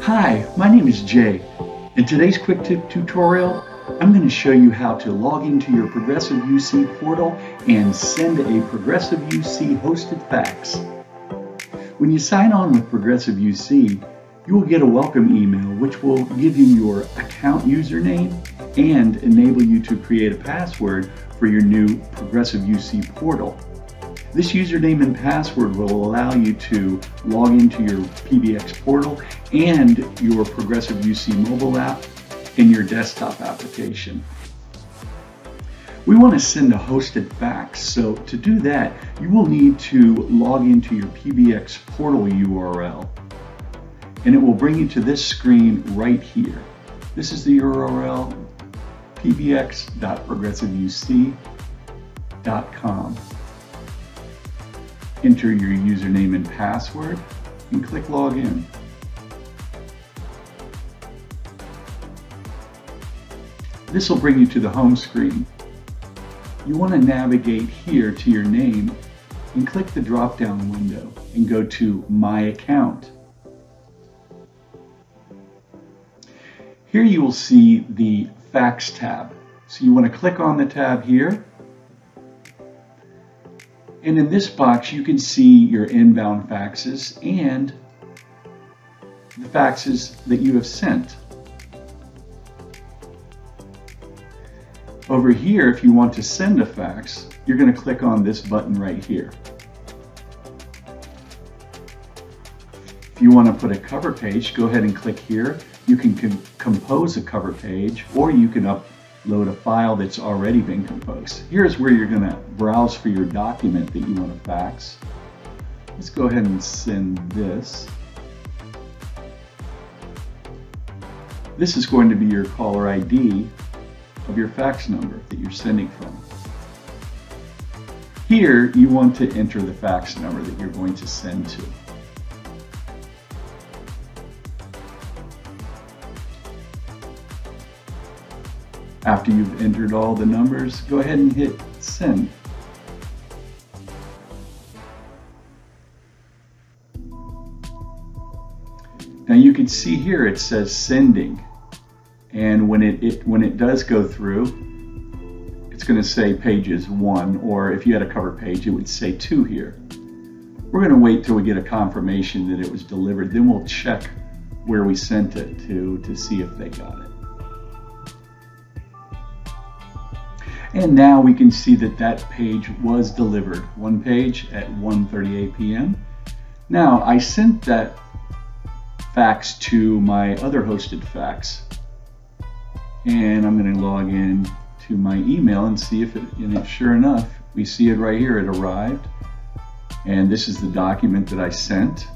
Hi, my name is Jay. In today's quick tip tutorial, I'm going to show you how to log into your Progressive-UC portal and send a Progressive-UC hosted fax. When you sign on with Progressive-UC, you will get a welcome email which will give you your account username and enable you to create a password for your new Progressive-UC portal. This username and password will allow you to log into your PBX portal and your Progressive-UC mobile app in your desktop application. We want to send a hosted fax, so to do that, you will need to log into your PBX portal URL, and it will bring you to this screen right here. This is the URL, pbx.progressiveuc.com. Enter your username and password and click Login. This will bring you to the home screen. You want to navigate here to your name and click the drop-down window and go to My Account. Here you will see the Fax tab. So you want to click on the tab here. And in this box, you can see your inbound faxes and the faxes that you have sent. Over here, if you want to send a fax, you're going to click on this button right here. If you want to put a cover page, go ahead and click here. You can compose a cover page, or you can upload a file that's already been composed. Here's where you're going to browse for your document that you want to fax. Let's go ahead and send this. This is going to be your caller ID of your fax number that you're sending from. Here you want to enter the fax number that you're going to send to. After you've entered all the numbers, go ahead and hit send. Now you can see here it says sending, and when it does go through, it's going to say pages 1, or if you had a cover page, it would say 2 here. We're going to wait till we get a confirmation that it was delivered, then we'll check where we sent it to see if they got it. And now we can see that that page was delivered, one page at 1:38 p.m. Now I sent that fax to my other hosted fax, and I'm going to log in to my email and see if sure enough, we see it right here, it arrived, and this is the document that I sent,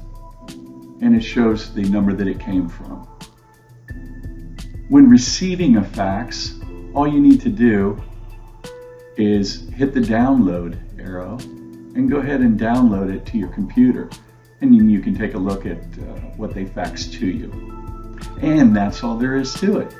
and it shows the number that it came from. When receiving a fax, all you need to do is hit the download arrow and go ahead and download it to your computer, and you can take a look at what they faxed to you. And that's all there is to it.